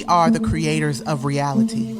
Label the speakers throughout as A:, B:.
A: We are the creators of reality.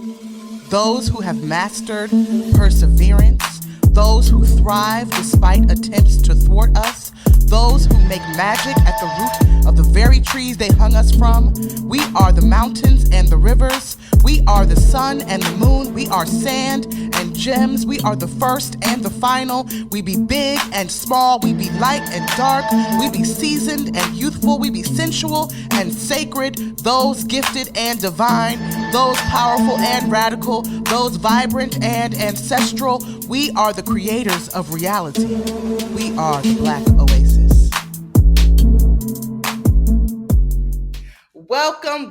A: Those who have mastered perseverance, those who thrive despite attempts to thwart us, those who make magic at the root of the very trees they hung us from. We are the mountains and the rivers. We are the sun and the moon. We are sand and gems. We are the first and the final. We be big and small. We be light and dark. We be seasoned and youthful. We be sensual and sacred. Those gifted and divine. Those powerful and radical. Those vibrant and ancestral. We are the creators of reality. We are the Black Oasis. Welcome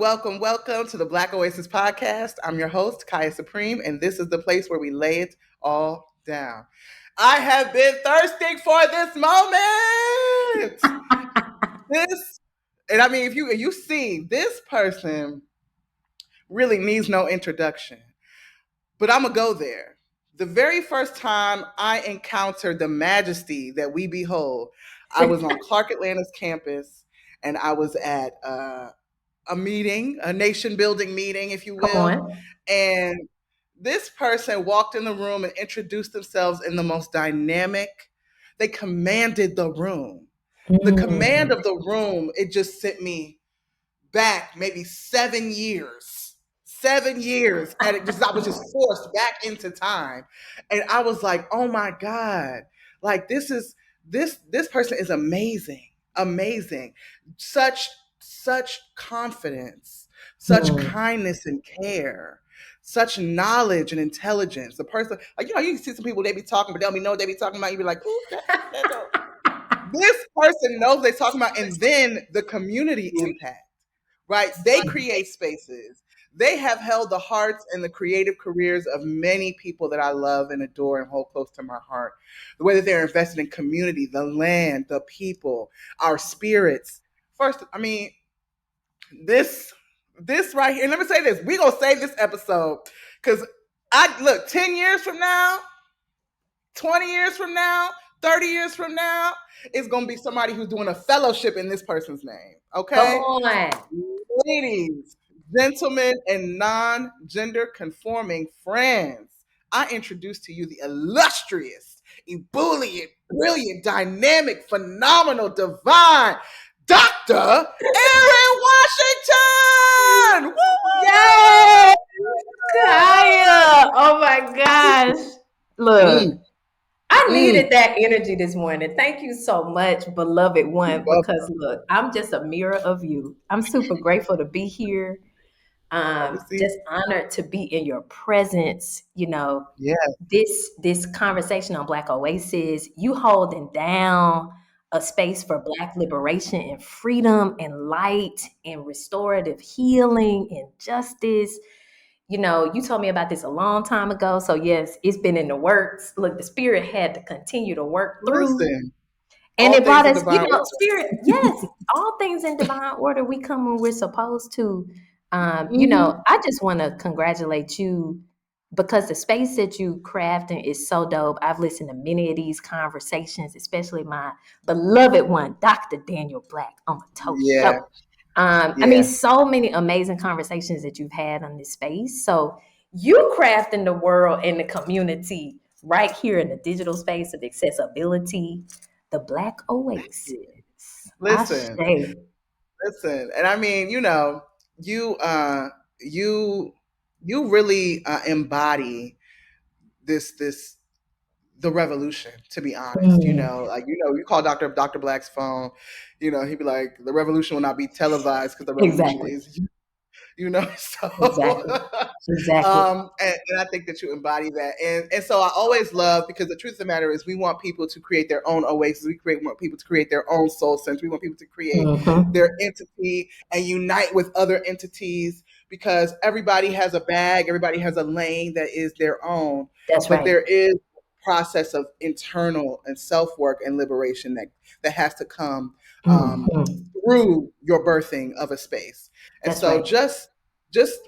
A: to the Black Oasis podcast. I'm your host, Kaya Supreme, and this is the place where we lay it all down. I have been thirsting for this moment. If you see, this person really needs no introduction, but I'm gonna go there. The very first time I encountered the majesty that we behold, I was on Clarke Atlanta's campus, and I was at a meeting, a nation building meeting, if you will. And this person walked in the room and introduced themselves in the most dynamic. They commanded the room. The command of the room, it just sent me back maybe 7 years. 7 years. And I was just forced back into time. And I was like, oh my God, like this person is amazing. Amazing. Such confidence, such kindness and care, such knowledge and intelligence. The person, like, you can see some people, they be talking, but they don't know what they be talking about. You be like, ooh, this person knows what they're talking about. And then the community impact, right? They create spaces. They have held the hearts and the creative careers of many people that I love and adore and hold close to my heart. The way that they're invested in community, the land, the people, our spirits. First, this right here, and let me say this, we're going to save this episode because 10 years from now, 20 years from now, 30 years from now, it's going to be somebody who's doing a fellowship in this person's name, okay?
B: Come on.
A: Ladies, gentlemen, and non-gender conforming friends, I introduce to you the illustrious, ebullient, brilliant, dynamic, phenomenal, divine, Dr. Erin Washington!
B: Yay! Kaya! Oh my gosh. Look, I needed that energy this morning. Thank you so much, beloved one, because look, I'm just a mirror of you. I'm super grateful to be here. Just honored to be in your presence. This conversation on Black Oasis, you holding down a space for Black liberation and freedom and light and restorative healing and justice. You told me about this a long time ago. So yes, it's been in the works. Look, the spirit had to continue to work through. And it brought us, spirit, yes, all things in divine order. We come when we're supposed to. I just want to congratulate you because the space that you crafting is so dope. I've listened to many of these conversations, especially my beloved one, Dr. Daniel Black on the Toe Show. So many amazing conversations that you've had on this space. So you crafting the world and the community right here in the digital space of accessibility, the Black Oasis.
A: Listen. And you really embody the revolution, to be honest. You call Dr. Black's phone, he'd be like, the revolution will not be televised because the revolution is you.
B: Exactly.
A: And I think that you embody that. And so I always love, because the truth of the matter is we want people to create their own oasis. We want people to create their own soul center. We want people to create their entity and unite with other entities, because everybody has a bag, everybody has a lane that is their own.
B: That's right.
A: But there is a process of internal and self-work and liberation that has to come through your birthing of a space. And
B: That's
A: so
B: right.
A: just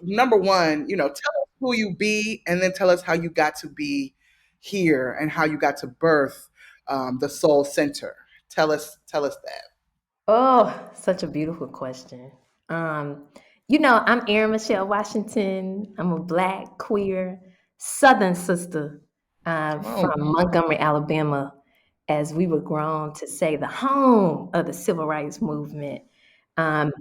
A: number one, tell us who you be, and then tell us how you got to be here and how you got to birth the SoulCenter. Tell us that.
B: Oh, such a beautiful question. I'm Erin Michelle Washington. I'm a Black, queer, Southern sister
A: Come
B: from
A: on.
B: Montgomery, Alabama, as we were grown to say the home of the civil rights movement. Um,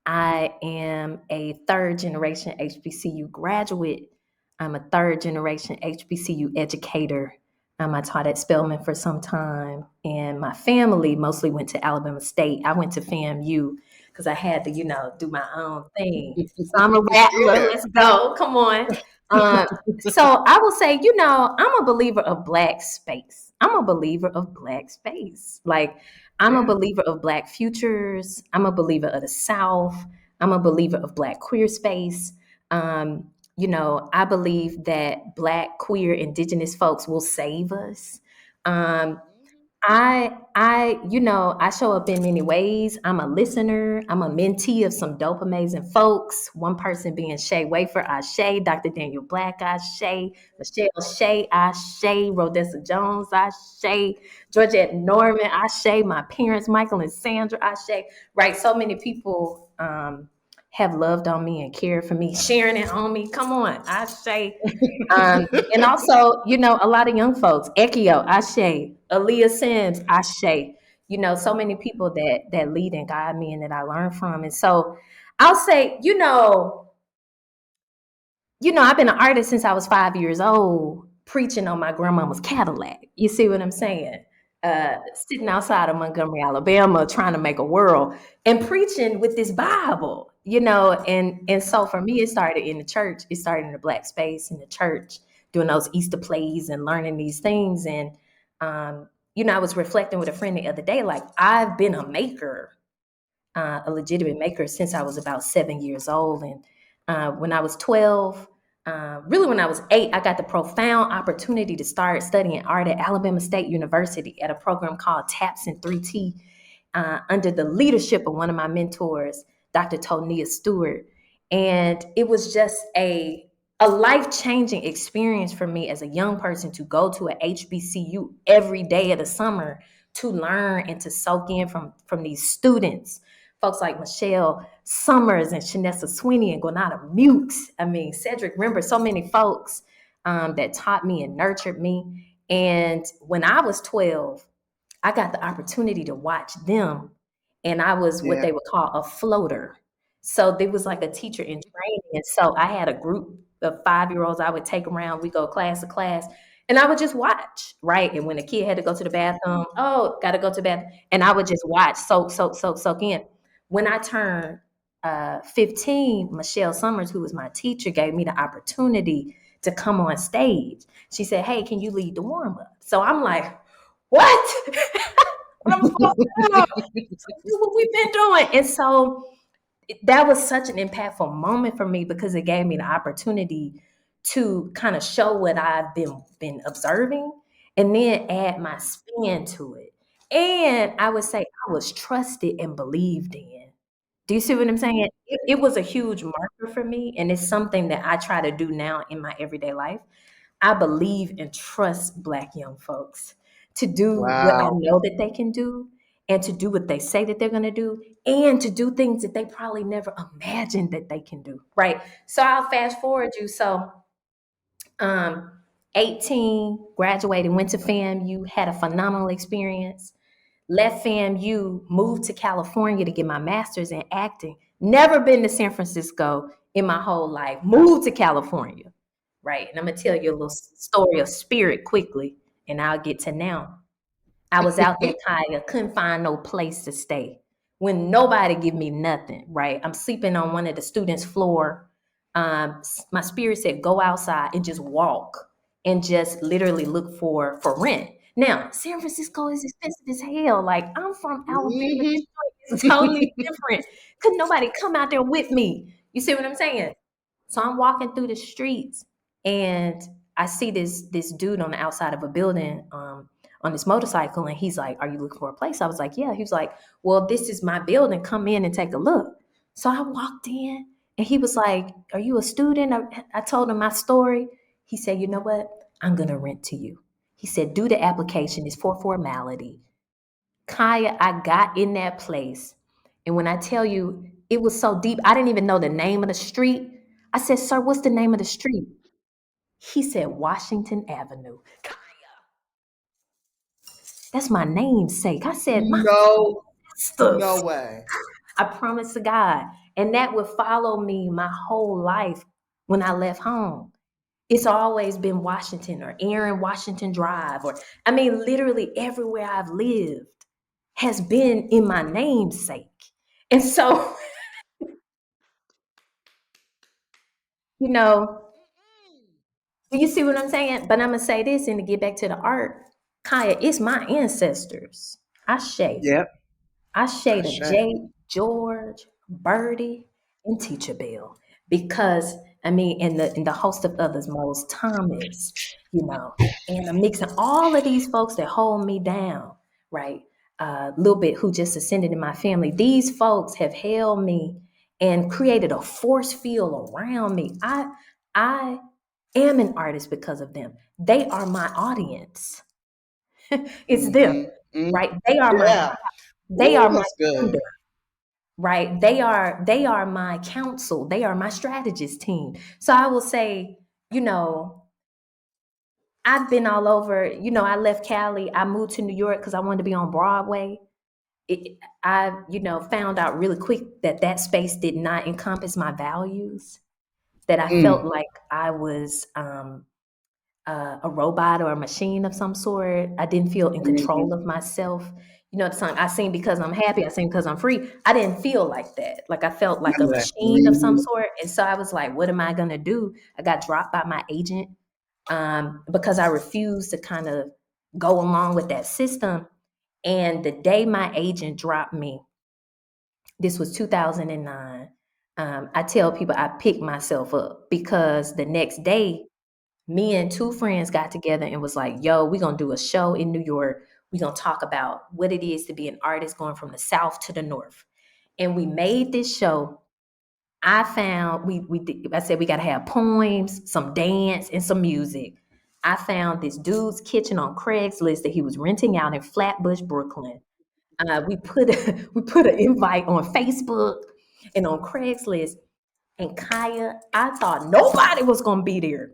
B: I am a third generation HBCU graduate. I'm a third generation HBCU educator. I taught at Spelman for some time, and my family mostly went to Alabama State. I went to FAMU because I had to, do my own thing. So I'm a rattler.
A: Yeah.
B: Let's go. Come on. Um, so I will say, I'm a believer of Black space. I'm a believer of Black space. Like, I'm a
A: Yeah.
B: believer of Black futures. I'm a believer of the South. I'm a believer of Black queer space. I believe that Black, queer, Indigenous folks will save us. Um, I show up in many ways. I'm a listener. I'm a mentee of some dope, amazing folks. One person being Shay Wafer, Ashe, Dr. Daniel Black, Ashe, Michelle Shay, Ashe, Rodessa Jones, Ashe, Georgette Norman, Ashe, my parents, Michael and Sandra, Ashe. Right, so many people have loved on me and cared for me, sharing it on me. Come on, Ashe. And also, a lot of young folks, Ekio, Ashe, Aaliyah Sims, Ashe, so many people that lead and guide me and that I learn from. And so I'll say, I've been an artist since I was 5 years old, preaching on my grandmama's Cadillac. You see what I'm saying? Sitting outside of Montgomery, Alabama, trying to make a world and preaching with this Bible, and so for me, it started in the church. It started in the Black space in the church, doing those Easter plays and learning these things. And, I was reflecting with a friend the other day, like I've been a maker, a legitimate maker since I was about 7 years old. And when I was 12, really when I was 8, I got the profound opportunity to start studying art at Alabama State University at a program called TAPS in 3T under the leadership of one of my mentors, Dr. Tonia Stewart. And it was just a life-changing experience for me as a young person to go to a HBCU every day of the summer to learn and to soak in from these students, folks like Michelle Summers and Shanessa Sweeney and Gwanata Mukes. I mean, Cedric Remember, so many folks that taught me and nurtured me. And when I was 12, I got the opportunity to watch them, and I was what
A: Yeah.
B: they would call a floater. So there was like a teacher in training, and so I had a group of 5-year-olds I would take around. We go class to class, and I would just watch, right? And when a kid had to go to the bathroom, oh, got to go to the bathroom, and I would just watch, soak in. When I turned 15, Michelle Summers, who was my teacher, gave me the opportunity to come on stage. She said, "Hey, can you lead the warm up?" So I'm like, what? What I'm supposed to do? Do what we've been doing. And so that was such an impactful moment for me because it gave me the opportunity to kind of show what I've been observing and then add my spin to it. And I would say I was trusted and believed in. Do you see what I'm saying? It was a huge marker for me, and it's something that I try to do now in my everyday life. I believe and trust Black young folks to do what I
A: Wow.
B: know that they can do and to do what they say that they're going to do and to do things that they probably never imagined that they can do. Right. So I'll fast forward you. So, um, 18, graduated, went to FAMU, had a phenomenal experience, left FAMU, moved to California to get my master's in acting. Never been to San Francisco in my whole life. Moved to California, right? And I'm gonna tell you a little story of spirit quickly, and I'll get to now. I was out there, Kaya, couldn't find no place to stay. When nobody give me nothing, right? I'm sleeping on one of the students' floor. My spirit said, go outside and just walk and just literally look for rent. Now, San Francisco is expensive as hell. Like I'm from Alabama,
A: Mhm.
B: it's totally different. Could nobody come out there with me? You see what I'm saying? So I'm walking through the streets and I see this dude on the outside of a building on this motorcycle, and he's like, "Are you looking for a place?" I was like, "Yeah." He was like, "Well, this is my building. Come in and take a look." So I walked in, and he was like, "Are you a student?" I told him my story. He said, "You know what? I'm gonna rent to you." He said, "Do the application. It's for formality." Kaya, I got in that place, and when I tell you, It was so deep. I didn't even know the name of the street. I said, "Sir, what's the name of the street?" He said, "Washington Avenue." That's my namesake. I said, "My
A: No,
B: sisters."
A: no way.
B: I promise to God. And that would follow me my whole life when I left home. It's always been Washington or Erin Washington Drive, or I mean, literally everywhere I've lived has been in my namesake. And so, you know, you see what I'm saying? But I'm gonna say this, and to get back to the art, Kaya, it's my ancestors. Ashe.
A: Yep.
B: Ashe to
A: Ashe.
B: Jake, George, Birdie, and Teacher Bill. Because I mean, and the host of others, Mose Thomas, and I'm mixing all of these folks that hold me down, right? A little bit who just ascended in my family. These folks have held me and created a force field around me. I am an artist because of them. They are my audience. It's them,
A: Mm.
B: right? They are my
A: Yeah.
B: they
A: Ooh,
B: are my
A: that's good.
B: thunder, right? They are my counsel. They are my strategist team. So I will say, you know, I've been all over. I left Cali. I moved to New York because I wanted to be on Broadway. I found out really quick that that space did not encompass my values. That I
A: Mm.
B: felt like I was a robot or a machine of some sort. I didn't feel in
A: Mhm.
B: control of myself. The song I sing because I'm happy, I sing because I'm free. I didn't feel like that. Like I felt like
A: None
B: a
A: of that.
B: machine of some
A: Mhm.
B: sort. And so I was like, what am I gonna do? I got dropped by my agent because I refused to kind of go along with that system. And the day my agent dropped me, this was 2009. I tell people I picked myself up because the next day me and two friends got together and was like, yo, we're going to do a show in New York. We're going to talk about what it is to be an artist going from the South to the North. And we made this show. I found, I said, we got to have poems, some dance, and some music. I found this dude's kitchen on Craigslist that he was renting out in Flatbush, Brooklyn. We put an invite on Facebook and on Craigslist. And Kaya, I thought nobody was going to be there.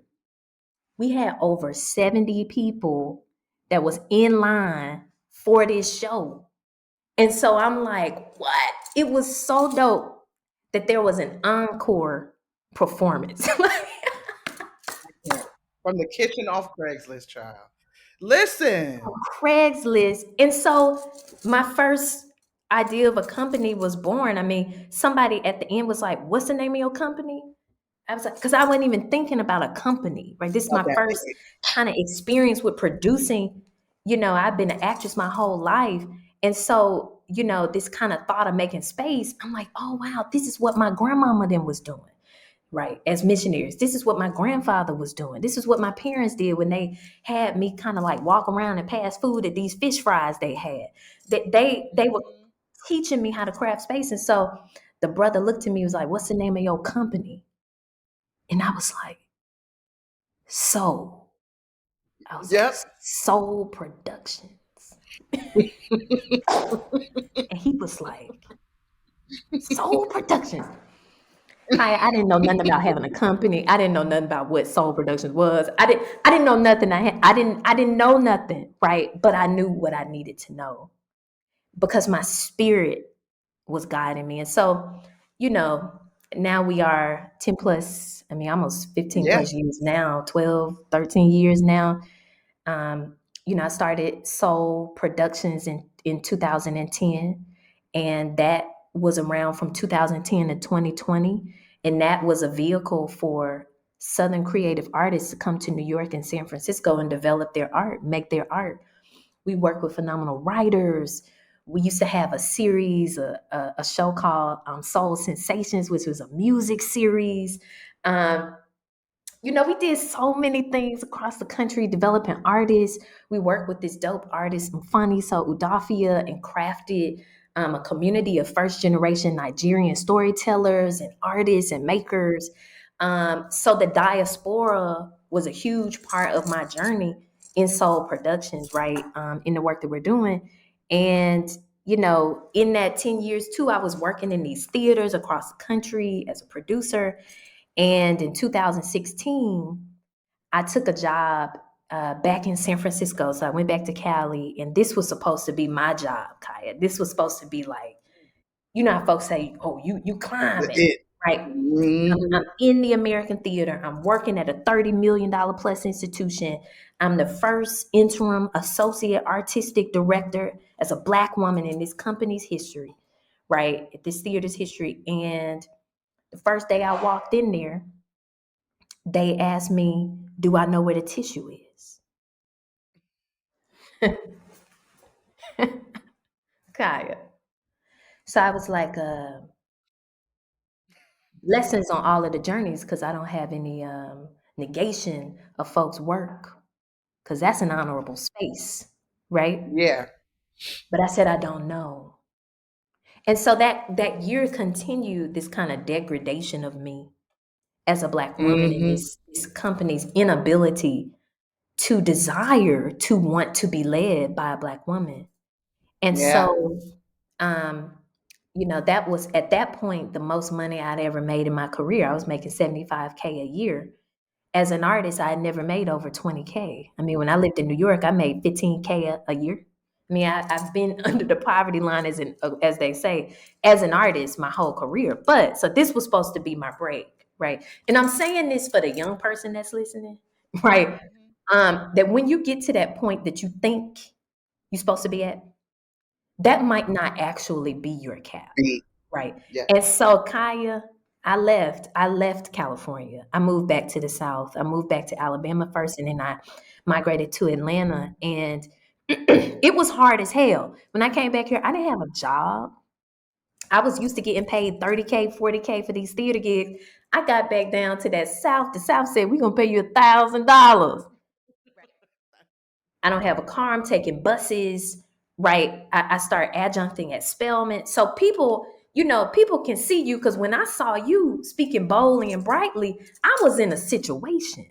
B: We had over 70 people that was in line for this show. And so I'm like, what? It was so dope that there was an encore performance.
A: From the kitchen off Craigslist, child. Listen.
B: Craigslist. And so my first idea of a company was born. I mean, somebody at the end was like, what's the name of your company? I was like, because I wasn't even thinking about a company, right? This is my
A: Okay.
B: first kind of experience with producing. I've been an actress my whole life. And so, this kind of thought of making space, I'm like, oh, wow, this is what my grandmama then was doing, right? As missionaries. This is what my grandfather was doing. This is what my parents did when they had me kind of like walk around and pass food at these fish fries they had. They were teaching me how to craft space. And so the brother looked at me, was like, what's the name of your company? And I was like, Soul. I was like,
A: Yep.
B: Soul Productions. And he was like, Soul Productions. I didn't know nothing about having a company. I didn't know nothing about what Soul Productions was. I didn't know nothing. I didn't know nothing, right? But I knew what I needed to know because my spirit was guiding me. And so, you know, now we are 10 plus, I mean, almost 15
A: Yeah.
B: plus years now, 12, 13 years now. Um, I started Soul Productions in 2010, and that was around from 2010 to 2020. And that was a vehicle for Southern creative artists to come to New York and San Francisco and develop their art, make their art. We work with phenomenal writers. We used to have a series, a show called Soul Sensations, which was a music series. Um, we did so many things across the country developing artists. We worked with this dope artist, Mfani So Udafia, and crafted a community of first generation Nigerian storytellers and artists and makers. So the diaspora was a huge part of my journey in Soul Productions, right? In the work that we're doing. And in that 10 years too, I was working in these theaters across the country as a producer. And in 2016, I took a job back in San Francisco. So I went back to Cali, and this was supposed to be my job, Kaya. This was supposed to be like, how folks say, oh, you climbing, right? I'm in the American Theater. I'm working at a $30 million plus institution. I'm the first interim associate artistic director as a Black woman in this company's history, right? At this theater's history. And the first day I walked in there, they asked me, do I know where the tissue is? Kaya. So I was like, lessons on all of the journeys, because I don't have any negation of folks' work, because that's an honorable space, right?
A: Yeah.
B: But I said, I don't know. And so that year continued this kind of degradation of me as a Black woman in this company's inability to desire to want to be led by a Black woman. And so, that was at that point the most money I'd ever made in my career. I was making $75K a year. As an artist, I had never made over $20K. I mean, when I lived in New York, I made $15K a year. I mean, I've been under the poverty line, as they say, as an artist my whole career. But so this was supposed to be my break, right? And I'm saying this for the young person that's listening, right? That when you get to that point that you think you're supposed to be at, that might not actually be your cap, right?
A: Yeah.
B: And so, Kaya, I left California. I moved back to the South. I moved back to Alabama first, and then I migrated to Atlanta. And it was hard as hell. When I came back here, I didn't have a job. I was used to getting paid 30K, 40K for these theater gigs. I got back down to that South. The South said, we're going to pay you $1,000. I don't have a car. I'm taking buses, right? I start adjuncting at Spelman. So people can see you, because when I saw you speaking boldly and brightly, I was in a situation.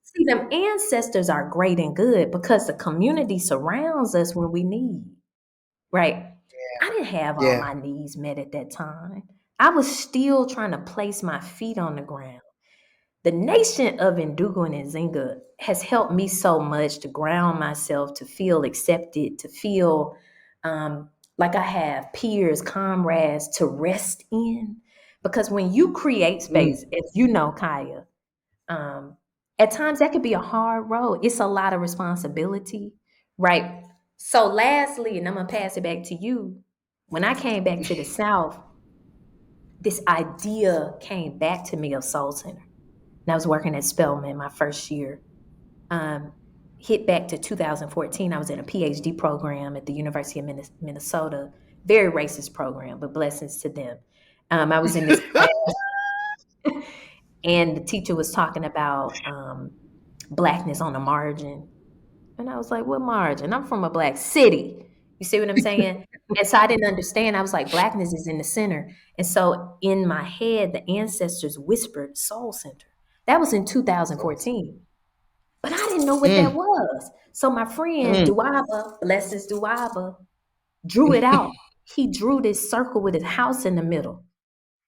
B: See, them ancestors are great and good because the community surrounds us when we need, right? I didn't have all my needs met at that time. I was still trying to place my feet on the ground. The nation of Ndugu and Nzinga has helped me so much to ground myself, to feel accepted, to feel like I have peers, comrades to rest in. Because when you create space, as you know, Kaya, at times that could be a hard road. It's a lot of responsibility, right? So lastly, and I'm going to pass it back to you, when I came back to the South, this idea came back to me of SoulCenter. And I was working at Spelman my first year. Hit back to 2014, I was in a PhD program at the University of Minnesota. Very racist program, but blessings to them. I was in this class, and the teacher was talking about Blackness on the margin. And I was like, what margin? I'm from a Black city. You see what I'm saying? And so I didn't understand. I was like, Blackness is in the center. And so in my head, the ancestors whispered SoulCenter. That was in 2014. But I didn't know what that was. So my friend Duaba, blessings Duaba, drew it out. He drew this circle with his house in the middle.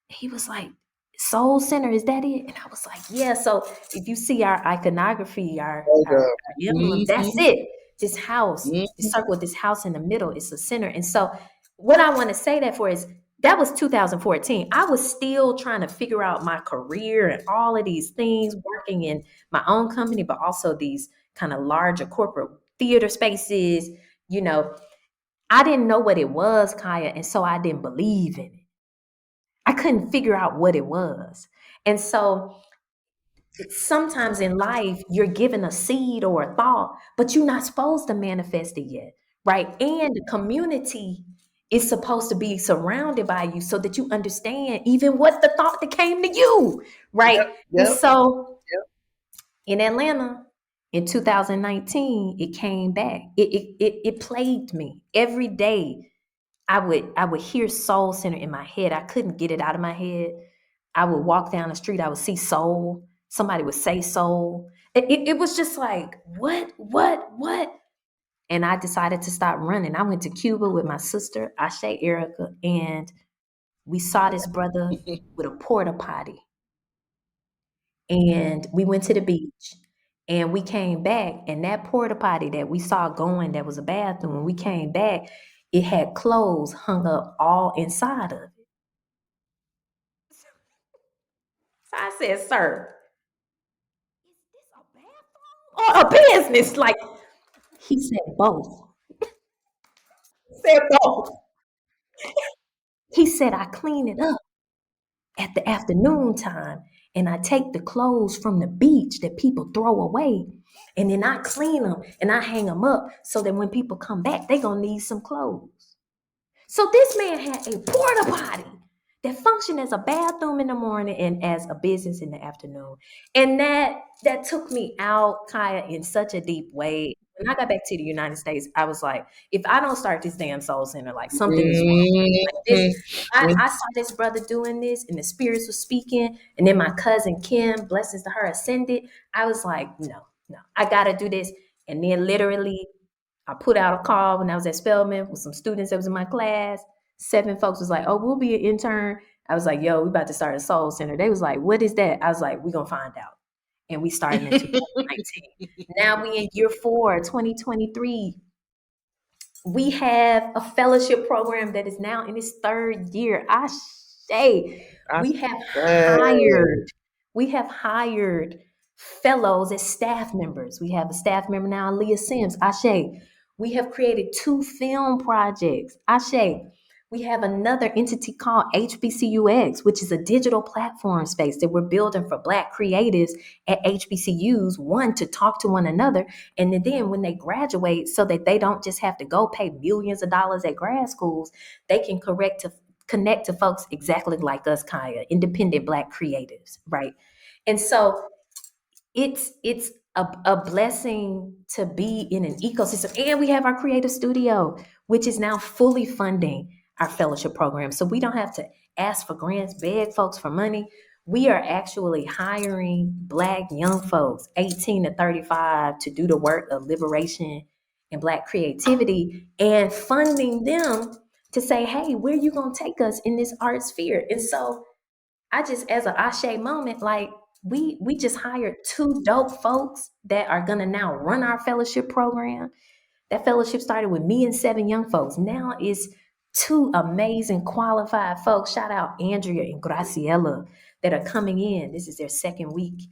B: He was like, SoulCenter, is that it? And I was like, yeah. So if you see our iconography, our emblem, that's it. This house, this circle with this house in the middle, it's the center. And so what I want to say that for is, that was 2014. I was still trying to figure out my career and all of these things, working in my own company, but also these kind of larger corporate theater spaces. I didn't know what it was, Kaya, and so I didn't believe in it. I couldn't figure out what it was. And so sometimes in life, you're given a seed or a thought, but you're not supposed to manifest it yet, right? And the community is supposed to be surrounded by you so that you understand even what the thought that came to you, right? And so in Atlanta in 2019, it came back. It plagued me every day. I would hear SoulCenter in my head. I couldn't get it out of my head. I would walk down the street. I would see soul. Somebody would say soul. It was just like, what? And I decided to stop running. I went to Cuba with my sister, Ashe Erica, and we saw this brother with a porta potty. And we went to the beach and we came back, and that porta potty that we saw going, that was a bathroom, when we came back, it had clothes hung up all inside of it. So I said, "Sir, is this a bathroom or a business?" Like, he said, "Both." Said both. He said, "I clean it up at the afternoon time, and I take the clothes from the beach that people throw away, and then I clean them and I hang them up so that when people come back, they gonna need some clothes." So this man had a porta potty that functioned as a bathroom in the morning and as a business in the afternoon. And that took me out, Kaya, in such a deep way. When I got back to the United States, I was like, if I don't start this damn SoulCenter, like something is wrong. Like this, I saw this brother doing this, and the spirits were speaking. And then my cousin Kim, blessings to her, ascended. I was like, no, I gotta do this. And then literally I put out a call when I was at Spelman with some students that was in my class. 7 folks was like, "Oh, we'll be an intern." I was like, "Yo, we about to start a SoulCenter." They was like, "What is that?" I was like, "We gonna find out." And we started in 2019. Now we in year 4, 2023. We have a fellowship program that is now in its 3rd year. I say we have hired, we have hired fellows as staff members. We have a staff member now, Leah Sims. Ashe. We have created 2 film projects. Ashe. We have another entity called HBCUX, which is a digital platform space that we're building for Black creatives at HBCUs, one, to talk to one another, and then when they graduate, so that they don't just have to go pay millions of dollars at grad schools, they can connect to folks exactly like us, Kaya, independent Black creatives, right? And so it's a blessing to be in an ecosystem. And we have our creative studio, which is now fully funding our fellowship program. So we don't have to ask for grants, beg folks for money. We are actually hiring Black young folks, 18 to 35, to do the work of liberation and Black creativity, and funding them to say, "Hey, where you gonna take us in this art sphere?" And so I just, as an Ashe moment, like we just hired 2 dope folks that are gonna now run our fellowship program. That fellowship started with me and 7 young folks. Now it's 2 amazing qualified folks. Shout out Andrea and Graciela that are coming in. This is their 2nd week.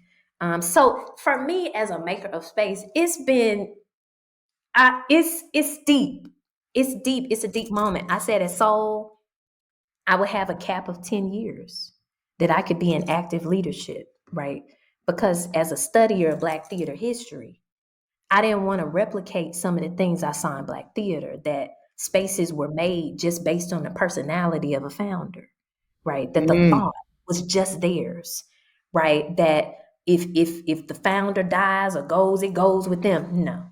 B: So for me as a maker of space, it's been it's deep. It's deep. It's a deep moment. I said at Soul, I would have a cap of 10 years that I could be in active leadership, right? Because as a studier of Black theater history, I didn't want to replicate some of the things I saw in Black theater, that spaces were made just based on the personality of a founder, right? That the thought was just theirs, right? That if the founder dies or goes, it goes with them. No.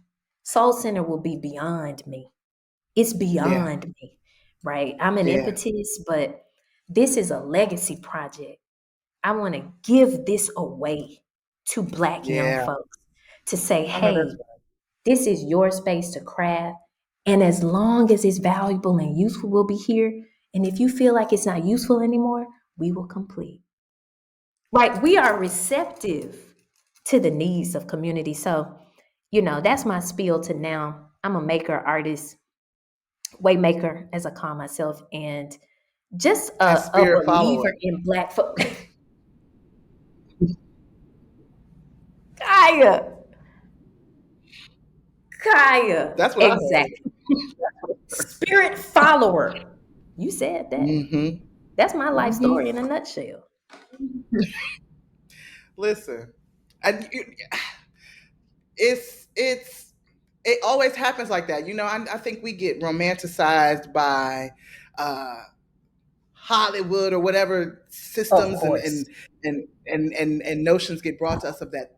B: SoulCenter will be beyond me. It's beyond me, right? I'm an impetus, but this is a legacy project. I want to give this away to Black young folks to say, "Hey, this is your space to craft. And as long as it's valuable and useful, we'll be here. And if you feel like it's not useful anymore, we will complete." Right? We are receptive to the needs of community. So, that's my spiel to now. I'm a maker, artist, Waymaker, as I call myself, and just a believer in Black folk. Kaya.
A: That's what
B: Exactly. Spirit follower. You said that. That's my life story in a nutshell.
A: Listen, it always happens like that. I think we get romanticized by Hollywood or whatever systems and notions get brought to us of that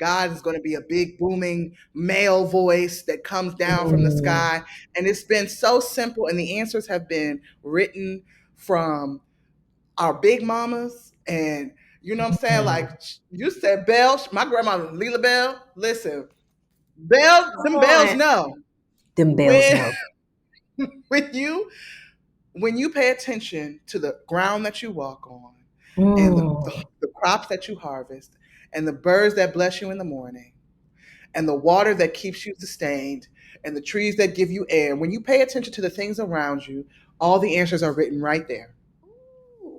A: God is going to be a big booming male voice that comes down from the sky. And it's been so simple, and the answers have been written from our big mamas. And you know what I'm saying? Like you said, Bell, my grandma Leela Bell. Listen, them bells know.
B: Them bells
A: when
B: know.
A: when you pay attention to the ground that you walk on, and
B: Mm.
A: the crops that you harvest, and the birds that bless you in the morning, and the water that keeps you sustained, and the trees that give you air, when you pay attention to the things around you, all the answers are written right there.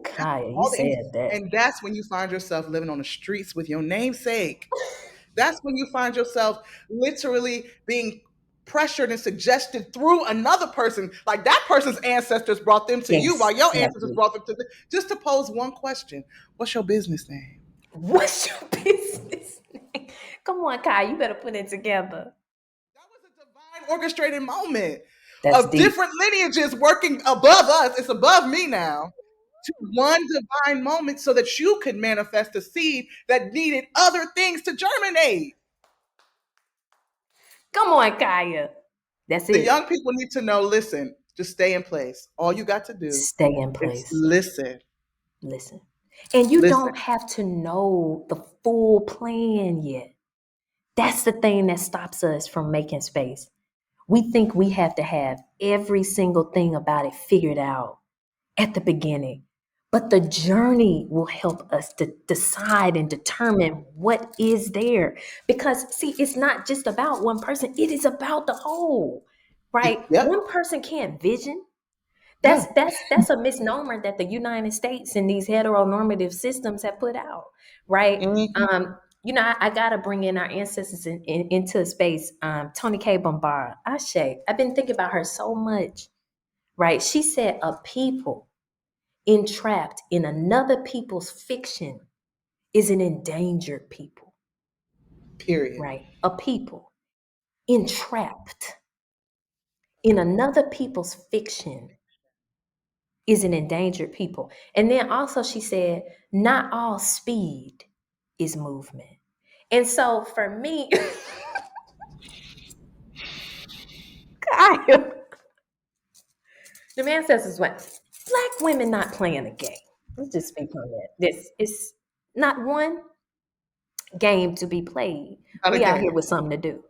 B: Kaya, you
A: All the answers.
B: said that.
A: And that's when you find yourself living on the streets with your namesake. That's when you find yourself literally being pressured and suggested through another person. Like that person's ancestors brought them to you while your ancestors
B: Exactly.
A: brought them to them. Just to pose one question: what's your business name?
B: What's your business name? Come on, Kaya, you better put it together.
A: That was a divine orchestrated moment
B: That's
A: of
B: deep.
A: different lineages working above us. It's above me now. To one divine moment so that you could manifest a seed that needed other things to germinate.
B: Come on, Kaya. That's
A: The
B: it.
A: young people need to know, listen, just stay in place. All you got to do
B: Stay in
A: is
B: place.
A: listen.
B: Listen. And you
A: Listen.
B: don't have to know the full plan yet. That's the thing that stops us from making space. We think we have to have every single thing about it figured out at the beginning. But the journey will help us to decide and determine what is there. Because, see, it's not just about one person, it is about the whole, right?
A: Yep.
B: One person can't vision.
A: No.
B: That's a misnomer that the United States and these heteronormative systems have put out, right?
A: Mm-hmm.
B: I gotta bring in our ancestors into a space. Tony K. Bombara, Ashe. I've been thinking about her so much, right? She said, "A people entrapped in another people's fiction is an endangered people,"
A: Period.
B: right? A people entrapped in another people's fiction is an endangered people. And then also she said, not all speed is movement. And so for me, the ancestors went, Black women not playing a game. Let's just speak on that. This is not one game to be played.
A: Not
B: We out
A: again.
B: here with something to do.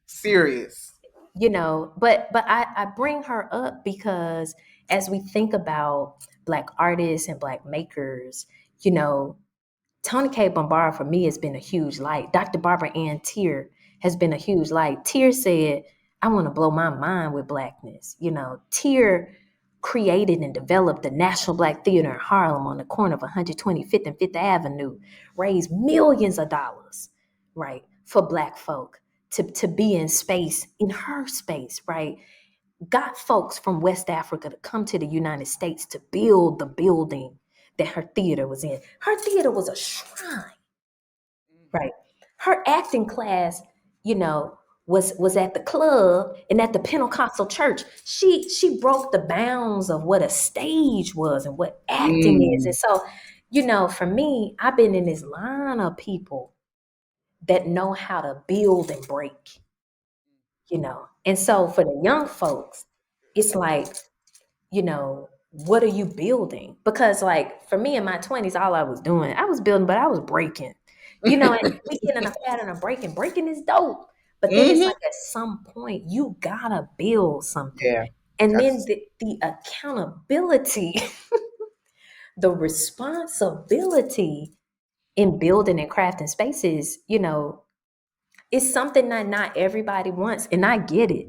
A: Serious.
B: But I bring her up because as we think about Black artists and Black makers, you know, Tony K. Bombara for me has been a huge light. Dr. Barbara Ann Tier has been a huge light. Tier said, I want to blow my mind with Blackness. Tier created and developed the National Black Theater in Harlem on the corner of 125th and 5th Avenue, raised millions of dollars, right, for Black folk to be in space, in her space, right? Got folks from West Africa to come to the United States to build the building that her theater was in. Her theater was a shrine, right? Her acting class, was at the club and at the Pentecostal church. She broke the bounds of what a stage was and what acting is. And so, for me, I've been in this line of people that know how to build and break, And so for the young folks, it's like, what are you building? Because like for me in my 20s, all I was doing, I was building, but I was breaking. And we get in a pattern of breaking. Breaking is dope. But then it's
A: Mm-hmm.
B: like at some point you gotta build something.
A: Yeah.
B: And then
A: That's
B: the accountability, the responsibility in building and crafting spaces, it's something that not everybody wants. And I get it.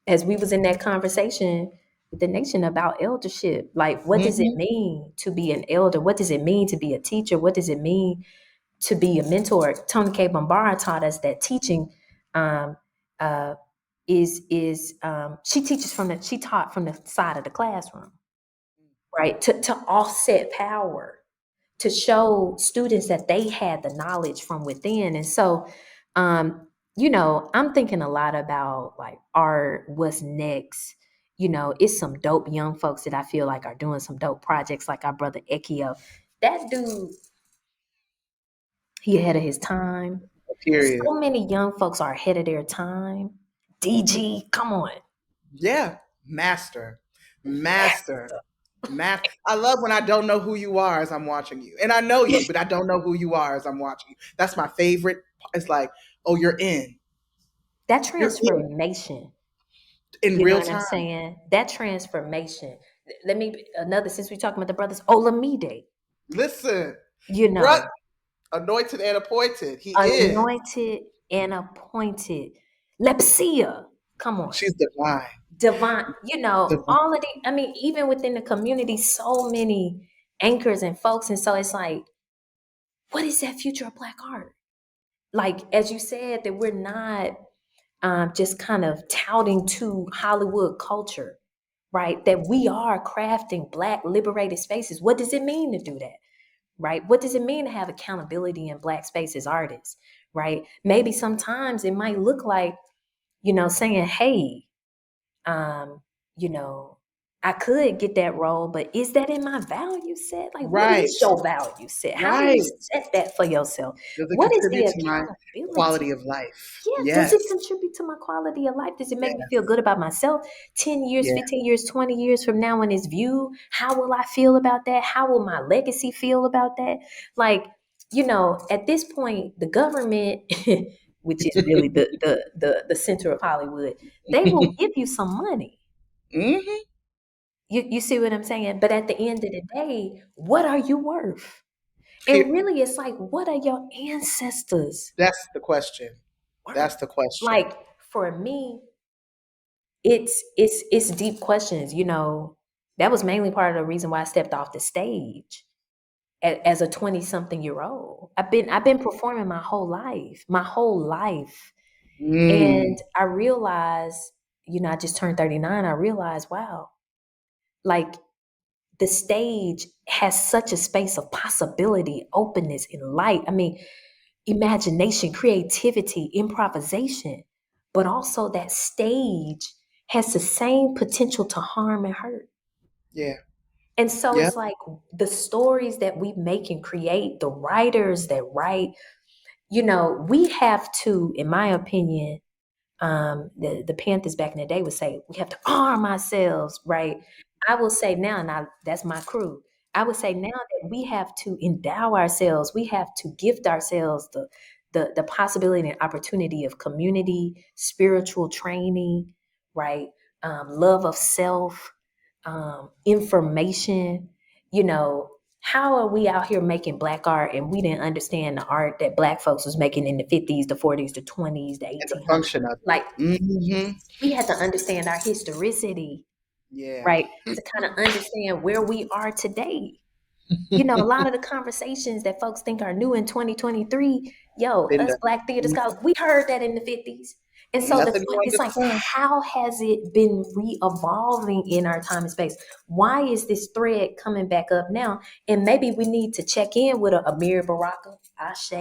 B: As we was in that conversation with the nation about eldership, like what does it
A: mm-hmm.
B: mean to be an elder? What does it mean to be a teacher? What does it mean to be a mentor? Tony K. Bombara taught us that teaching um, uh, she taught from the side of the classroom, right? To offset power, to show students that they had the knowledge from within. And so, I'm thinking a lot about like art, what's next. It's some dope young folks that I feel like are doing some dope projects, like our brother Ekio. That dude, he ahead of his time.
A: Period.
B: So many young folks are ahead of their time. DG, come on.
A: Yeah. Master. Master. Math. I love when I don't know who you are as I'm watching you. And I know you, but I don't know who you are as I'm watching you. That's my favorite. It's like, oh, you're in.
B: That
A: You're in.
B: transformation
A: in
B: You know
A: real
B: what I'm
A: time.
B: saying? That transformation. Since we're talking about the brothers, Olamide,
A: Listen,
B: you
A: bruh,
B: know,
A: anointed and appointed. He is.
B: anointed and appointed. Lepsia, come on.
A: She's divine.
B: Divine,
A: Divine.
B: all of the, I mean, even within the community, so many anchors and folks. And so it's like, what is that future of Black art? Like, as you said, that we're not just kind of touting to Hollywood culture, right? That we are crafting Black liberated spaces. What does it mean to do that? Right? What does it mean to have accountability in Black spaces, artists? Right? Maybe sometimes it might look like, saying, hey, um, you know, I could get that role, but is that in my value set? Like, what
A: Right.
B: is your value set? How do you
A: Right.
B: set that for yourself?
A: Does it
B: What is the
A: contribute to my
B: accountability?
A: quality of life?
B: Yeah, does
A: Yes.
B: it contribute to my quality of life? Does it make me feel
A: Yes.
B: good about myself? 10 years,
A: Yeah.
B: 15 years, 20 years from now when it's viewed, how will I feel about that? How will my legacy feel about that? Like, at this point, the government, which is really the center of Hollywood, they will give you some money.
A: Hmm.
B: You see what I'm saying? But at the end of the day, what are you worth? And really, it's like, what are your ancestors
A: That's the question. That's
B: worth?
A: the question.
B: Like, for me, it's deep questions. That was mainly part of the reason why I stepped off the stage as a 20-something-year-old. I've been performing my whole life.
A: Mm.
B: And I realized, I just turned 39. I realized, wow, like, the stage has such a space of possibility, openness, and light. I mean, imagination, creativity, improvisation, but also that stage has the same potential to harm and hurt.
A: Yeah.
B: And so
A: Yeah.
B: it's like the stories that we make and create, the writers that write, we have to, in my opinion, the Panthers back in the day would say, we have to arm ourselves, right? I will say now, that's my crew. I would say now that we have to endow ourselves, we have to gift ourselves the possibility and opportunity of community, spiritual training, right? Love of self, information. How are we out here making Black art and we didn't understand the art that Black folks was making in the 50s, the 40s, the 20s, the
A: And the
B: 1800s?
A: function of
B: Like,
A: it. Hmm.
B: we had to understand our historicity,
A: Yeah.
B: right? To kind of understand where we are today. A lot of the conversations that folks think are new in 2023,
A: Been
B: us
A: done.
B: Black theater scholars, we heard that in the 50s. And
A: Ain't
B: so
A: nothing new under
B: it's
A: the
B: like,
A: sun.
B: how has it been re-evolving in our time and space? Why is this thread coming back up now? And maybe we need to check in with a Amir Baraka, Ashe,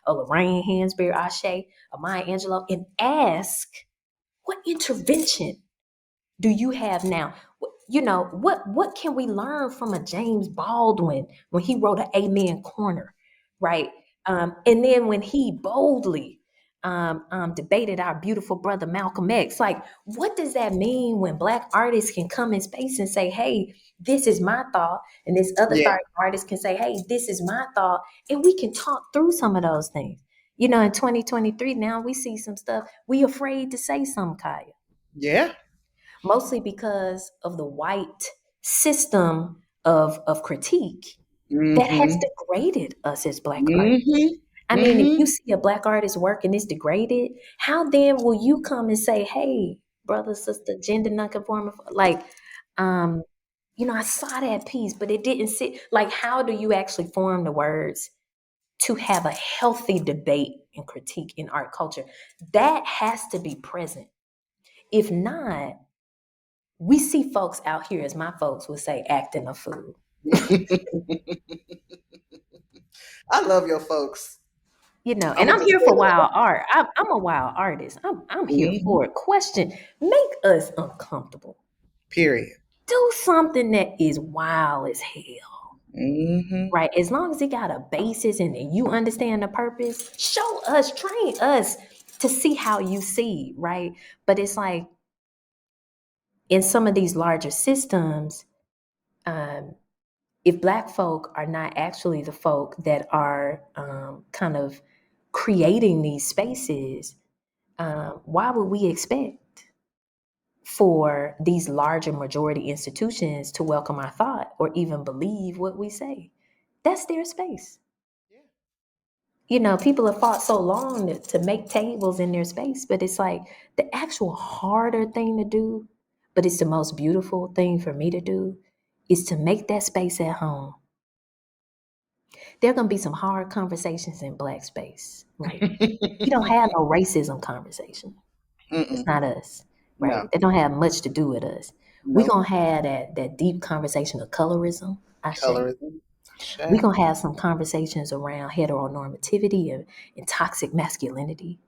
B: a Lorraine Hansberry, Ashe, a Maya Angelou, and ask, what intervention do you have now? What can we learn from a James Baldwin when he wrote an Amen Corner, right? And then when he boldly debated our beautiful brother Malcolm X, like, what does that mean when Black artists can come in space and say, hey, this is my thought, and this other
A: Yeah.
B: thought artist can say, hey, this is my thought, and we can talk through some of those things. In 2023 now, we see some stuff we afraid to say some, Kaya,
A: Yeah.
B: mostly because of the white system of critique that has
A: Hmm.
B: degraded us as Black artists.
A: Hmm.
B: I mean, if
A: Hmm.
B: you see a Black artist work and it's degraded, how then will you come and say, hey, brother, sister, gender nonconforming? Like, I saw that piece, but it didn't sit. Like, how do you actually form the words to have a healthy debate and critique in art culture? That has to be present. If not, we see folks out here, as my folks would say, acting a fool.
A: I love your folks. I'm
B: And
A: gonna
B: I'm
A: just
B: here
A: say
B: for
A: that.
B: wild art. I'm a wild artist. I'm here
A: Hmm.
B: for it. Question, make us uncomfortable.
A: Period.
B: Do something that is wild as hell,
A: Hmm.
B: right? As long as it got a basis and you understand the purpose, show us, train us to see how you see, right? But it's like in some of these larger systems, um, if Black folk are not actually the folk that are kind of creating these spaces, why would we expect for these larger majority institutions to welcome our thought or even believe what we say. That's their space. People have fought so long to make tables in their space, but it's like the actual harder thing to do, but it's the most beautiful thing for me to do, is to make that space at home. There are going to be some hard conversations in Black space, right? We don't have no racism conversation. It's not us, right?
A: No.
B: They don't have much to do with us. We're
A: No.
B: going to have that deep conversation of colorism, I say.
A: Colorism.
B: We're going to have some conversations around heteronormativity and toxic masculinity.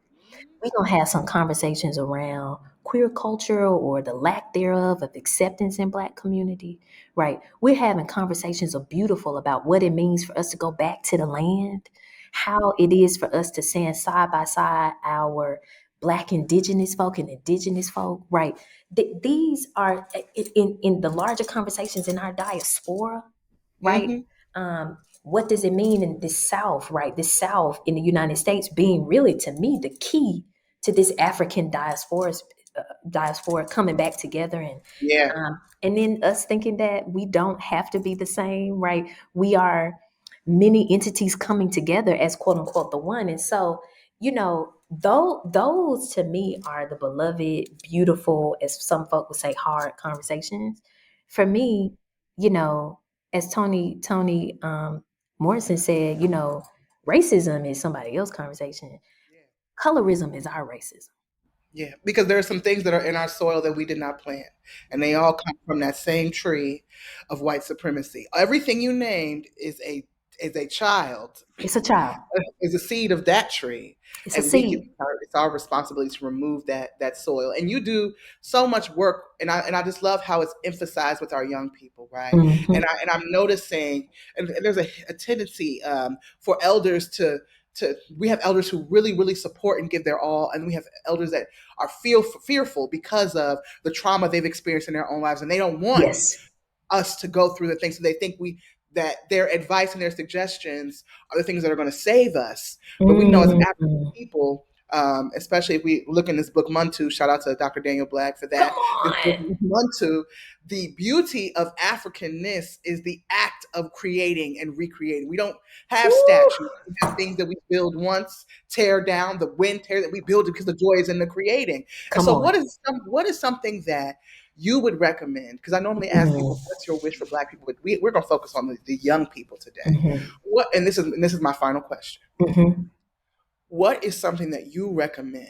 B: We're going to have some conversations around queer culture or the lack thereof of acceptance in Black community, right? We're having conversations of beautiful about what it means for us to go back to the land, how it is for us to stand side by side our Black indigenous folk and indigenous folk, right? These are in the larger conversations in our diaspora, right? What does it mean in this South, right? This South in the United States being really, to me, the key to this African diaspora coming back together, and then us thinking that we don't have to be the same, right? We are many entities coming together as quote unquote the one, and so those to me are the beloved, beautiful, as some folk would say, hard conversations. For me, as Toni Morrison said, racism is somebody else's conversation. Colorism is our racism.
A: Yeah, because there are some things that are in our soil that we did not plant, and they all come from that same tree of white supremacy. Everything you named is a child.
B: It's a child.
A: Is a seed of that tree,
B: It's a
A: and we
B: seed.
A: can. It's our responsibility to remove that soil. And you do so much work, and I just love how it's emphasized with our young people, right?
B: Mm-hmm.
A: And I'm noticing, and there's a tendency for elders to. We have elders who really support and give their all, and we have elders that are fearful because of the trauma they've experienced in their own lives, and they don't want
B: Yes.
A: us to go through the things. So they think that their advice and their suggestions are the things that are going to save us. But we know as African people, especially if we look in this book Muntu, shout out to Dr. Daniel Black for that.
B: Come on.
A: Muntu, the beauty of Africanness is the act of creating and recreating. We don't have statues. We have things that we build once, tear down, the wind tear that we build because the joy is in the creating. And so what is something that you would recommend? Because I normally ask people, what's your wish for Black people? But we're going to focus on the young people today. And this is my final question. What is something that you recommend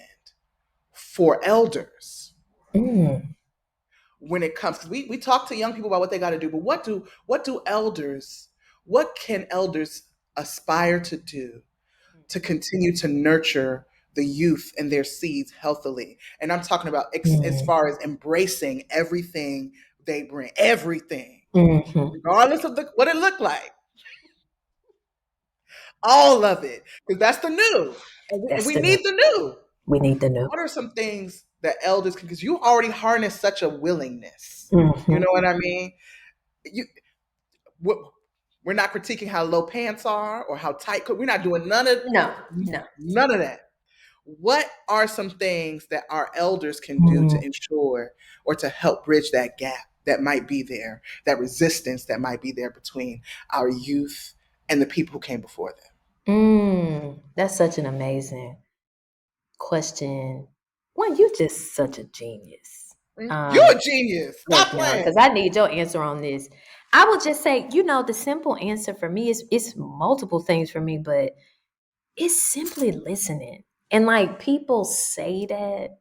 A: for elders when it comes? Because we talk to young people about what they got to do, but what can elders aspire to do to continue to nurture the youth and their seeds healthily? And I'm talking about as far as embracing everything they bring, everything, regardless of what it looked like, all of it, because that's the new, and we need the new.
B: We need the new.
A: What are some things that elders can? Because you already harness such a willingness. You know what I mean? We're not critiquing how low pants are or how tight. We're not doing none of that. What are some things that our elders can do to ensure or to help bridge that gap that might be there, that resistance that might be there between our youth and the people who came before them?
B: That's such an amazing question. Well, you're just such a genius.
A: You're a genius. Stop playing.
B: Because I need your answer on this. I would just say, the simple answer for me is it's multiple things for me, but it's simply listening. And like people say that,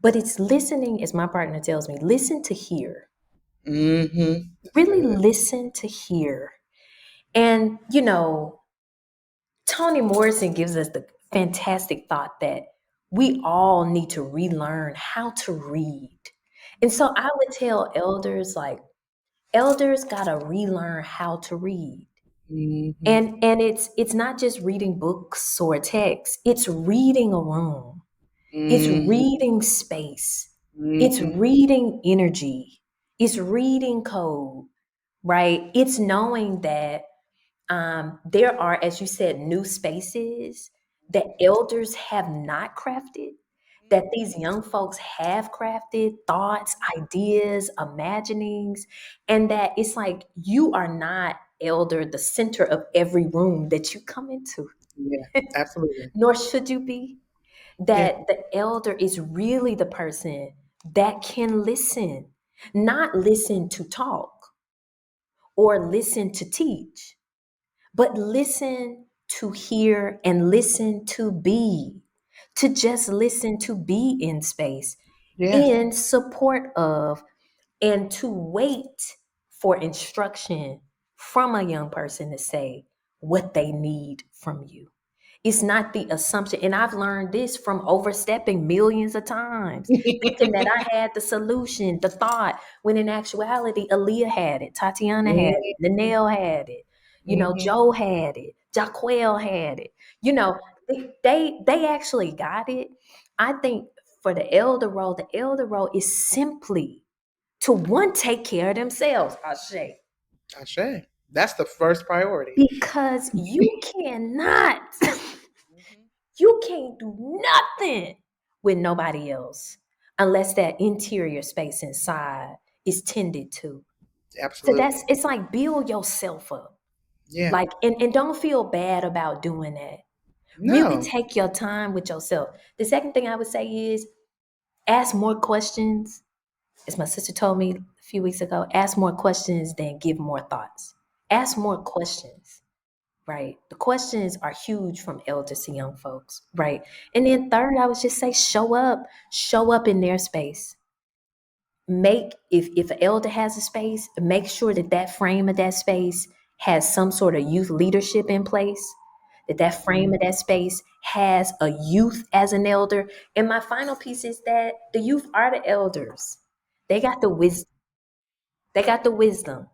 B: but it's listening, as my partner tells me, listen to hear. Really listen to hear. And, Toni Morrison gives us the fantastic thought that we all need to relearn how to read. And so I would tell elders, elders gotta relearn how to read. And it's not just reading books or text, it's reading a room. It's reading space. It's reading energy. It's reading code, right? It's knowing that there are, as you said, new spaces that elders have not crafted. that these young folks have crafted thoughts, ideas, imaginings, and that it's like you are not elder the center of every room that you come into,
A: Yeah, absolutely.
B: nor should you be.
A: Yeah.
B: That the elder is really the person that can listen, not listen to talk or listen to teach, but listen to hear and listen to be, to just listen to be in space,
A: Yes.
B: in support of, and to wait for instruction from a young person to say what they need from you. It's not the assumption. And I've learned this from overstepping millions of times, thinking that I had the solution, the thought, when in actuality, Aaliyah had it, Tatiana had it,
A: Mhm.
B: Nanelle had it,
A: Mhm.
B: Joe had it, Jaquel had it. They actually got it. I think for the elder role is simply to one, take care of themselves, I say.
A: Ashe. That's the first priority.
B: Because you cannot,
A: Mhm.
B: you can't do nothing with nobody else unless that interior space inside is tended to. So
A: Absolutely.
B: it's like build yourself up.
A: Yeah.
B: Like, and don't feel bad about doing that. Really
A: No.
B: take your time with yourself. The second thing I would say is ask more questions. As my sister told me a few weeks ago, ask more questions than give more thoughts. Ask more questions, right? The questions are huge from elders to young folks, right? And then third, I would just say show up in their space. Make, if an elder has a space, make sure that that frame of that space has some sort of youth leadership in place, that frame of
A: Mhm.
B: that space has a youth as an elder. And my final piece is that the youth are the elders. They got the wisdom. They got the wisdom.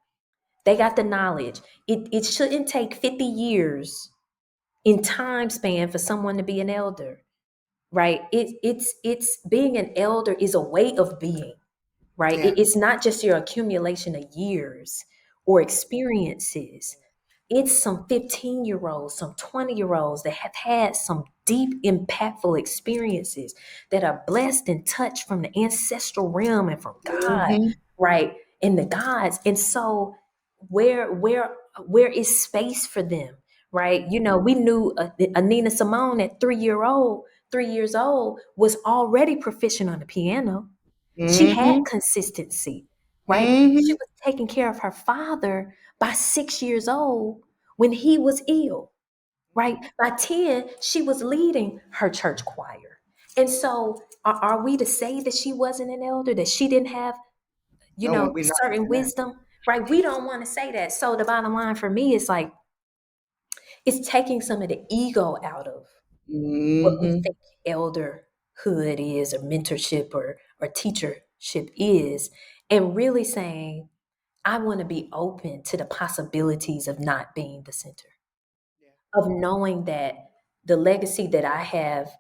B: They got the knowledge. It shouldn't take 50 years in time span for someone to be an elder, right? It's being an elder is a way of being, right?
A: Yeah.
B: It's not just your accumulation of years or experiences. It's some 15-year-olds, some 20-year-olds that have had some deep, impactful experiences that are blessed and touched from the ancestral realm and from God,
A: Mhm.
B: right? And the gods. And so where is space for them, right? We knew a Nina Simone at 3 years old was already proficient on the piano. She had
A: Mhm.
B: consistency, right? She
A: Mhm.
B: was taking care of her father by 6 years old when he was ill, right? By 10, she was leading her church choir. And so, are we to say that she wasn't an elder, that she didn't have,
A: No, we're not
B: certain
A: saying that.
B: wisdom, right? We don't want to say that. So, the bottom line for me is like, it's taking some of the ego out of what we
A: Mhm.
B: think elderhood is, or mentorship, or teachership is, and really saying, I want to be open to the possibilities of not being the center,
A: Yeah.
B: of knowing that the legacy that I have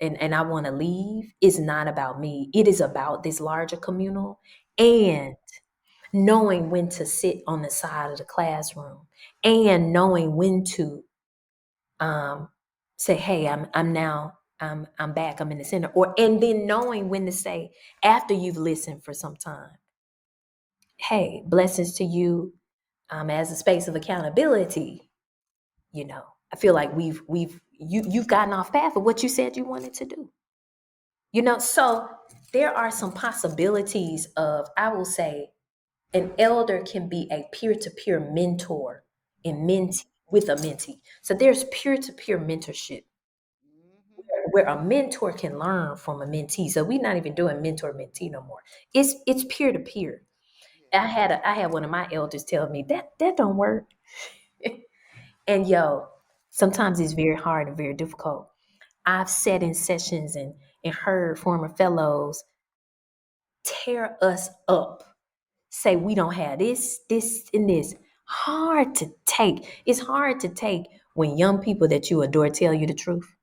B: and I want to leave is not about me. It is about this larger communal, and knowing when to sit on the side of the classroom, and knowing when to um, say, "Hey, I'm now I'm back. I'm in the center," and then knowing when to say after you've listened for some time, "Hey, blessings to you." As a space of accountability, I feel like you've gotten off path of what you said you wanted to do. So there are some possibilities of, I will say, an elder can be a peer-to-peer mentor and mentee with a mentee. So there's peer-to-peer mentorship
A: Mhm.
B: where a mentor can learn from a mentee. So we're not even doing mentor mentee no more. It's peer-to-peer. I had one of my elders tell me that don't work. And sometimes it's very hard and very difficult. I've sat in sessions and heard former fellows tear us up, say we don't have this, and this. Hard to take. It's hard to take when young people that you adore tell you the truth.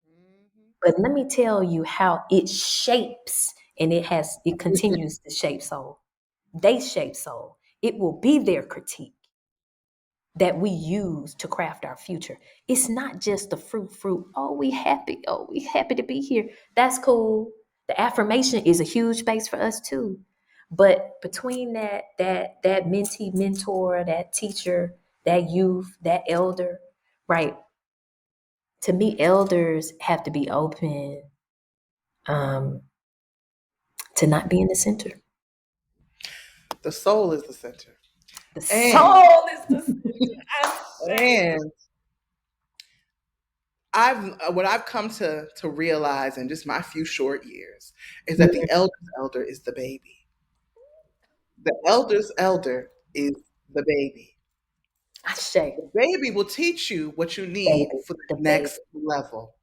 A: Mhm.
B: But let me tell you how it shapes, and it continues to shape soul. They shape soul. It will be their critique. that we use to craft our future. It's not just the fruit. Oh, we happy. Oh, we happy to be here. That's cool. The affirmation is a huge space for us too. But between that mentee, mentor, that teacher, that youth, that elder, right? To me, elders have to be open to not being the center.
A: The soul is the center.
B: The soul is the center.
A: And what I've come to realize in just my few short years is that the elder is the baby. The elder's elder is the baby. The baby will teach you what you need for the next level.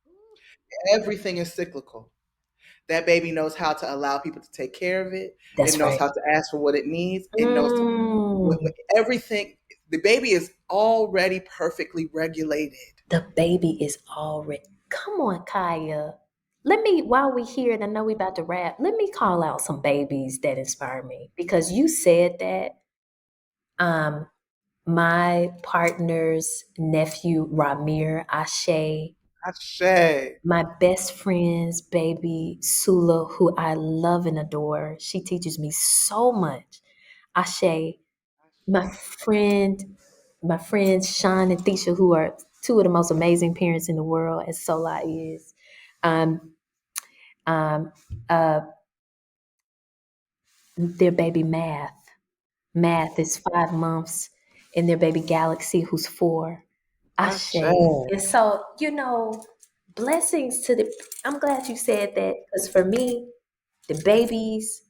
A: Everything is cyclical. That baby knows how to allow people to take care of it. It knows how to ask for what it needs. It knows everything. The baby is already perfectly regulated.
B: The baby is already. Come on, Kaya. While we here, and I know we about to wrap, let me call out some babies that inspire me, because you said that. My partner's nephew, Ramir Ashe. My best friend's baby, Sula, who I love and adore. She teaches me so much. Ashe. My friends Sean and Thisha, who are two of the most amazing parents in the world, as Sola is. Their baby Math is 5 months, and their baby Galaxy, who's 4. Ashe. And so, blessings to I'm glad you said that, because for me, the babies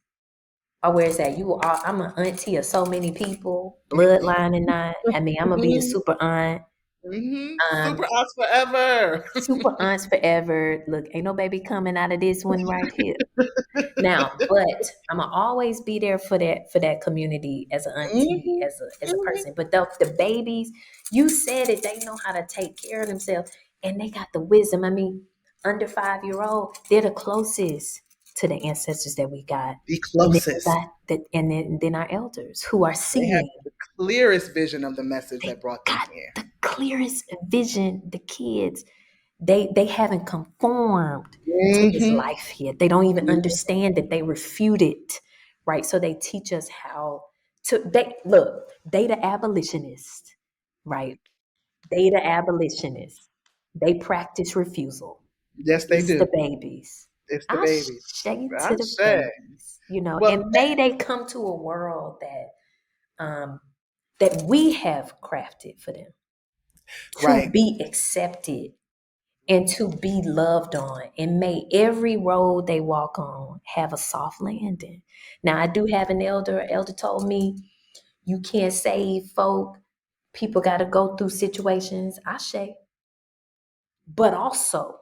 B: are where it's at. I'm an auntie of so many people, bloodline and not. I mean, I'm gonna be the super aunt.
A: Super aunts forever.
B: Super aunts forever. Look, ain't no baby coming out of this one right here. Now, but I'm gonna always be there for that community as an auntie, as a person. But the babies, you said it, they know how to take care of themselves, and they got the wisdom. I mean, under 5-year-old, they're the closest to the ancestors that we got.
A: The closest.
B: And then our elders who are seeing.
A: They have the clearest vision of the message that brought them here.
B: The clearest vision. The kids, they haven't conformed to this life here. They don't even understand that they refute it, right? So they teach us how to. They the abolitionists, right? They the abolitionists. They practice refusal.
A: Yes, they do.
B: The babies.
A: It's the babies.
B: To the babies. And may they come to a world that we have crafted for them to be accepted and to be loved on, and may every road they walk on have a soft landing. Now, I do have an elder. Elder told me, you can't save folk. People got to go through situations. Ashe. But also,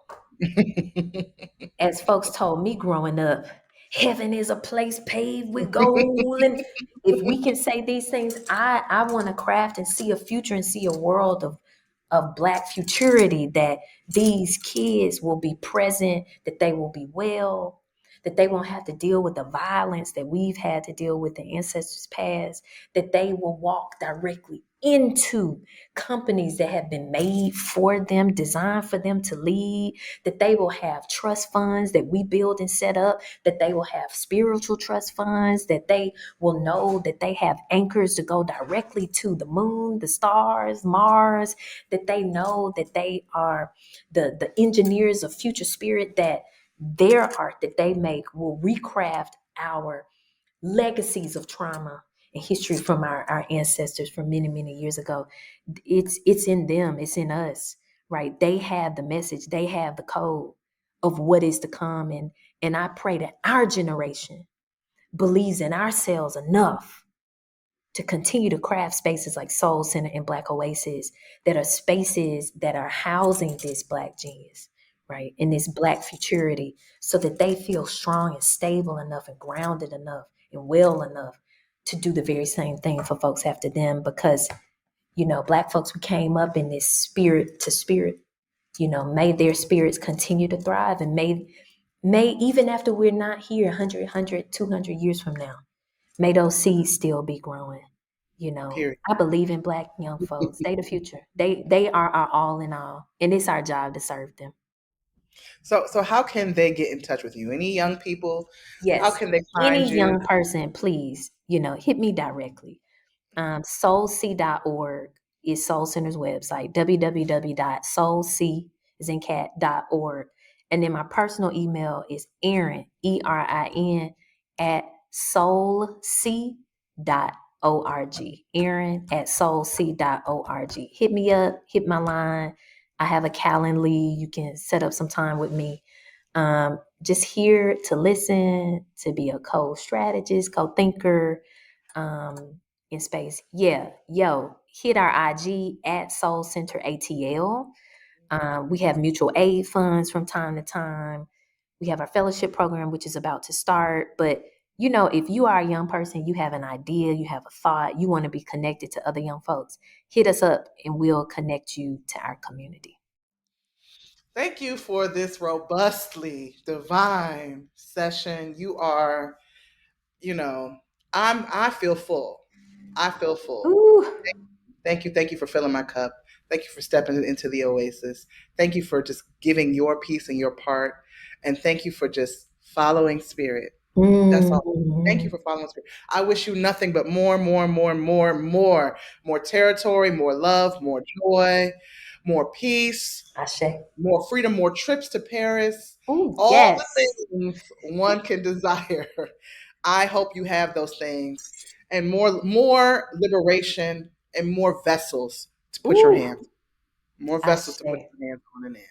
B: as folks told me growing up, heaven is a place paved with gold. And if we can say these things, I want to craft and see a future and see a world of Black futurity, that these kids will be present, that they will be well, that they won't have to deal with the violence that we've had to deal with in ancestors past, that they will walk directly into companies that have been made for them, designed for them to lead, that they will have trust funds that we build and set up, that they will have spiritual trust funds, that they will know that they have anchors to go directly to the moon, the stars, Mars, that they know that they are the engineers of future spirit, that their art that they make will recraft our legacies of trauma and history from our ancestors from many, many years ago. It's in them. It's in us, right? They have the message. They have the code of what is to come. And I pray that our generation believes in ourselves enough to continue to craft spaces like SoulCenter and Black Oasis, that are spaces that are housing this Black genius, right? And this Black futurity, so that they feel strong and stable enough and grounded enough and well enough to do the very same thing for folks after them. Because, Black folks, we came up in this spirit to spirit, may their spirits continue to thrive, and may even after we're not here 100, 200 years from now, may those seeds still be growing, You know,
A: Period.
B: I believe in Black young folks. They the future. They are our all in all, and it's our job to serve them.
A: So how can they get in touch with you? Any young people? How
B: Yes,
A: can they find
B: any
A: you?
B: young person, please, hit me directly. Soulc.org is Soul Center's website, www.soulc is in cat.org. And then my personal email is Erin, ERIN, at soulc.org. Erin at soulc.org. Hit me up, hit my line. I have a Calendly. You can set up some time with me. Just here to listen, to be a co-strategist, co-thinker, in space. Yeah, yo, hit our IG at SoulCenter ATL. We have mutual aid funds from time to time. We have our fellowship program, which is about to start. But if you are a young person, you have an idea, you have a thought, you want to be connected to other young folks, hit us up and we'll connect you to our community.
A: Thank you for this robustly divine session. You are, I feel full. I feel full.
B: Ooh.
A: Thank you for filling my cup. Thank you for stepping into the oasis. Thank you for just giving your piece and your part. And thank you for just following spirit. That's all. Thank you for following spirit. I wish you nothing but more territory, more love, more joy, more peace,
B: Ashe.
A: more freedom, more trips to Paris,
B: Ooh,
A: all
B: yes.
A: the things one can desire. I hope you have those things, and more liberation and more vessels to put your
B: Ooh,
A: hands, more vessels to put
B: Ashe.
A: your hands on and in.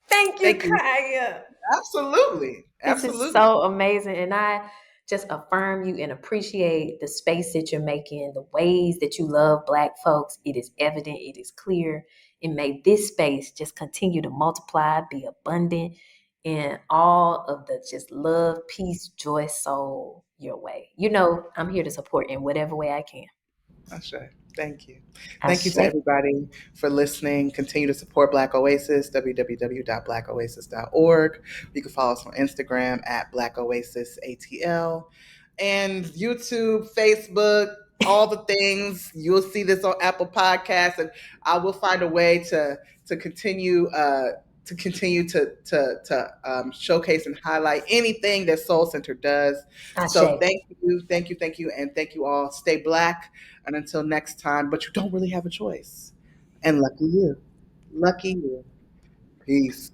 B: Thank you,
A: Thank you.
B: Kaya.
A: Absolutely.
B: This is
A: Absolutely.
B: so amazing. And I just affirm you and appreciate the space that you're making, the ways that you love Black folks. It is evident, it is clear. And may this space just continue to multiply, be abundant, and all of the just love, peace, joy, soul your way. I'm here to support in whatever way I can.
A: Ashe. Thank you. Thank you to
B: Ashe.
A: everybody for listening. Continue to support Black Oasis, www.blackoasis.org. You can follow us on Instagram at Black Oasis ATL, and YouTube, Facebook, all the things. You'll see this on Apple Podcasts, and I will find a way to continue showcase and highlight anything that Soul Center does. So
B: Ashe.
A: thank you, and thank you all. Stay Black, and until next time. But you don't really have a choice. And lucky you, lucky you. Peace.